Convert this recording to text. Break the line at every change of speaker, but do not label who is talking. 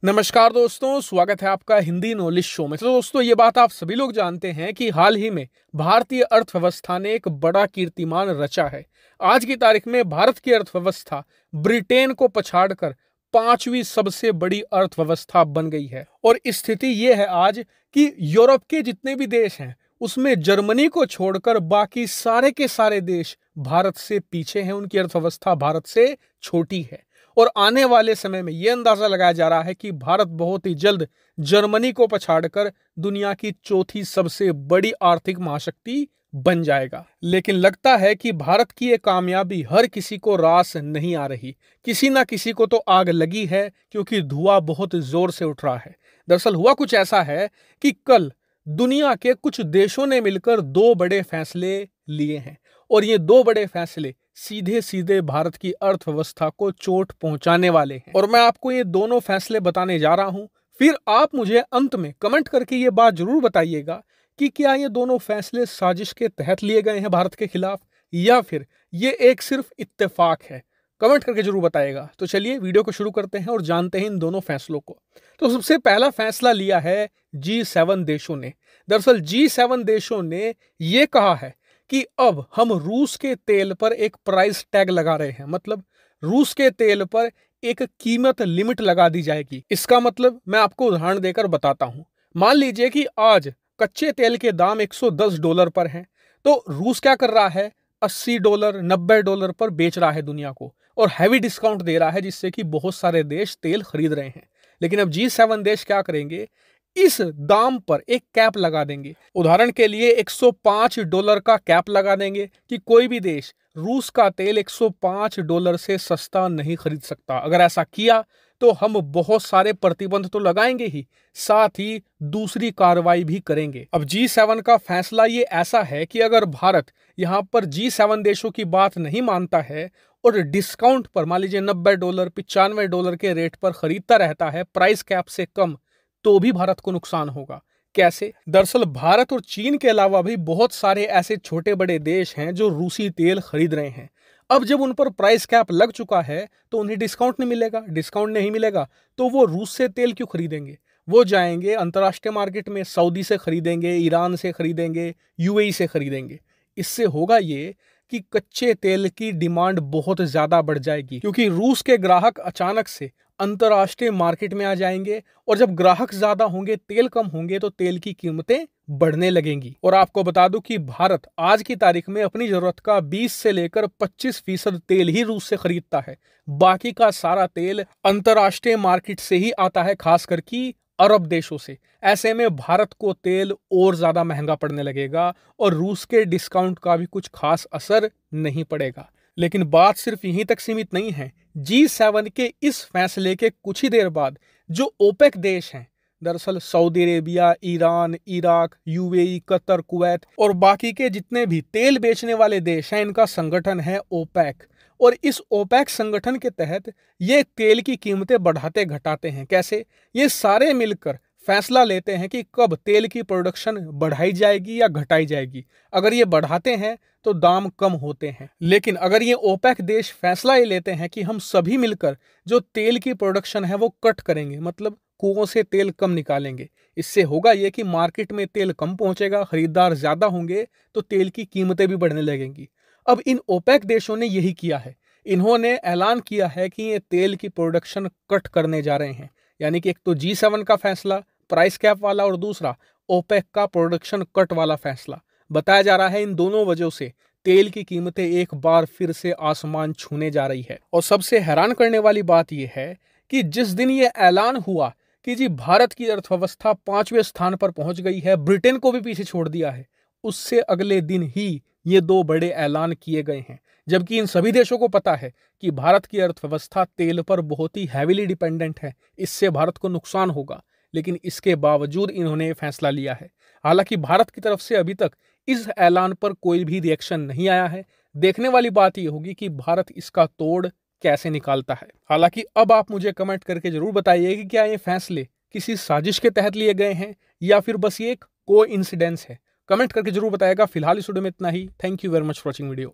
नमस्कार दोस्तों, स्वागत है आपका हिंदी नॉलेज शो में। तो दोस्तों, ये बात आप सभी लोग जानते हैं कि हाल ही में भारतीय अर्थव्यवस्था ने एक बड़ा कीर्तिमान रचा है। आज की तारीख में भारत की अर्थव्यवस्था ब्रिटेन को पछाड़कर पांचवी सबसे बड़ी अर्थव्यवस्था बन गई है। और स्थिति ये है आज कि यूरोप के जितने भी देश हैं उसमें जर्मनी को छोड़कर बाकी सारे के सारे देश भारत से पीछे हैं। उनकी अर्थव्यवस्था भारत से छोटी है और आने वाले समय में यह अंदाजा लगाया जा रहा है कि भारत बहुत ही जल्द जर्मनी को पछाड़कर दुनिया की चौथी सबसे बड़ी आर्थिक महाशक्ति बन जाएगा। लेकिन लगता है कि भारत की यह कामयाबी हर किसी को रास नहीं आ रही। किसी ना किसी को तो आग लगी है, क्योंकि धुआं बहुत जोर से उठ रहा है। दरअसल हुआ कुछ ऐसा है कि कल दुनिया के कुछ देशों ने मिलकर दो बड़े फैसले लिए हैं और ये दो बड़े फैसले सीधे सीधे भारत की अर्थव्यवस्था को चोट पहुंचाने वाले हैं। और मैं आपको ये दोनों फैसले बताने जा रहा हूं। फिर आप मुझे अंत में कमेंट करके ये बात जरूर बताइएगा कि क्या ये दोनों फैसले साजिश के तहत लिए गए हैं भारत के खिलाफ, या फिर ये एक सिर्फ इत्तेफाक है। कमेंट करके जरूर बताइएगा। तो चलिए वीडियो को शुरू करते हैं और जानते हैं इन दोनों फैसलों को। तो सबसे पहला फैसला लिया है G7 देशों ने। दरअसल G7 देशों ने ये कहा है कि अब हम रूस के तेल पर एक प्राइस टैग लगा रहे हैं। मतलब रूस के तेल पर एक कीमत लिमिट लगा दी जाएगी। इसका मतलब मैं आपको उदाहरण देकर बताता हूं। मान लीजिए कि आज कच्चे तेल के दाम $110 पर हैं, तो रूस क्या कर रहा है, $80 $90 पर बेच रहा है दुनिया को और हैवी डिस्काउंट दे रहा है, जिससे कि बहुत सारे देश तेल खरीद रहे हैं। लेकिन अब G7 देश क्या करेंगे, इस दाम पर एक कैप लगा देंगे। उदाहरण के लिए $105 का कैप लगा देंगे कि कोई भी देश रूस का तेल $105 से सस्ता नहीं खरीद सकता। अगर ऐसा किया तो हम बहुत सारे प्रतिबंध तो लगाएंगे ही, साथ ही दूसरी कार्रवाई भी करेंगे। अब G7 का फैसला ये ऐसा है कि अगर भारत यहाँ पर G7 देशों की बात नहीं मानता है और डिस्काउंट पर मान लीजिए $90 $95 के रेट पर खरीदता रहता है प्राइस कैप से कम, तो भी भारत को नुकसान होगा। कैसे? दरअसल भारत और चीन के अलावा भी बहुत सारे ऐसे छोटे बड़े देश हैं जो रूसी तेल खरीद रहे हैं। अब जब उन पर प्राइस कैप लग चुका है तो उन्हें डिस्काउंट नहीं मिलेगा। डिस्काउंट नहीं मिलेगा तो वो रूस से तेल क्यों खरीदेंगे? वो जाएंगे अंतर्राष्ट्रीय मार्केट में, सऊदी से खरीदेंगे, ईरान से खरीदेंगे, यूएई से खरीदेंगे। इससे होगा ये कि कच्चे तेल की डिमांड बहुत ज्यादा बढ़ जाएगी, क्योंकि रूस के ग्राहक अचानक से अंतर्राष्ट्रीय मार्केट में आ जाएंगे और जब ग्राहक ज्यादा होंगे, तेल कम होंगे, तो तेल की कीमतें बढ़ने लगेंगी। और आपको बता दूं कि भारत आज की तारीख में अपनी जरूरत का 20 से लेकर 25% तेल ही रूस से खरीदता है। बाकी का सारा तेल अंतर्राष्ट्रीय मार्केट से ही आता है, खासकर की अरब देशों से। ऐसे में भारत को तेल और ज्यादा महंगा पड़ने लगेगा और रूस के डिस्काउंट का भी कुछ खास असर नहीं पड़ेगा। लेकिन बात सिर्फ यहीं तक सीमित नहीं है। G7 के इस फैसले के कुछ ही देर बाद जो ओपेक देश हैं, दरअसल Saudi Arabia, Iran, Iraq, UAE, Qatar, Kuwait और बाकी के जितने भी तेल बेचने वाले देश हैं, इनका संगठन है ओपेक। और इस ओपेक संगठन के तहत ये तेल की कीमतें बढ़ाते घटाते हैं। कैसे? ये सारे मिलकर फैसला लेते हैं कि कब तेल की प्रोडक्शन बढ़ाई जाएगी या घटाई जाएगी। अगर ये बढ़ाते हैं तो दाम कम होते हैं, लेकिन अगर ये ओपेक देश फैसला ये लेते हैं कि हम सभी मिलकर जो तेल की प्रोडक्शन है वो कट करेंगे, मतलब कुओं से तेल कम निकालेंगे, इससे होगा ये कि मार्केट में तेल कम पहुंचेगा, खरीदार ज्यादा होंगे, तो तेल की कीमतें भी बढ़ने लगेंगी। अब इन ओपेक देशों ने यही किया है। इन्होंने ऐलान किया है कि ये तेल की प्रोडक्शन कट करने जा रहे हैं। यानी कि एक तो G7 का फैसला प्राइस कैप वाला और दूसरा ओपेक का प्रोडक्शन कट वाला फैसला। बताया जा रहा है इन दोनों वजहों से तेल की कीमतें एक बार फिर से आसमान छूने जा रही है। और सबसे हैरान करने वाली बात यह है कि जिस दिन ये ऐलान हुआ कि जी भारत की अर्थव्यवस्था 5वें स्थान पर पहुंच गई है, ब्रिटेन को भी पीछे छोड़ दिया है, उससे अगले दिन ही ये दो बड़े ऐलान किए गए हैं। जबकि इन सभी देशों को पता है कि भारत की अर्थव्यवस्था तेल पर बहुत ही हैविली डिपेंडेंट है, इससे भारत को नुकसान होगा। लेकिन इसके बावजूद इन्होंने फैसला लिया है। हालांकि भारत की तरफ से अभी तक इस ऐलान पर कोई भी रिएक्शन नहीं आया है। देखने वाली बात यह होगी कि भारत इसका तोड़ कैसे निकालता है। हालांकि अब आप मुझे कमेंट करके जरूर बताइए कि क्या ये फैसले किसी साजिश के तहत लिए गए हैं या फिर बस ये एक कोइंसिडेंस है। कमेंट करके जरूर बताइएगा। फिलहाल इस वीडियो में इतना ही। Thank you very much for watching video.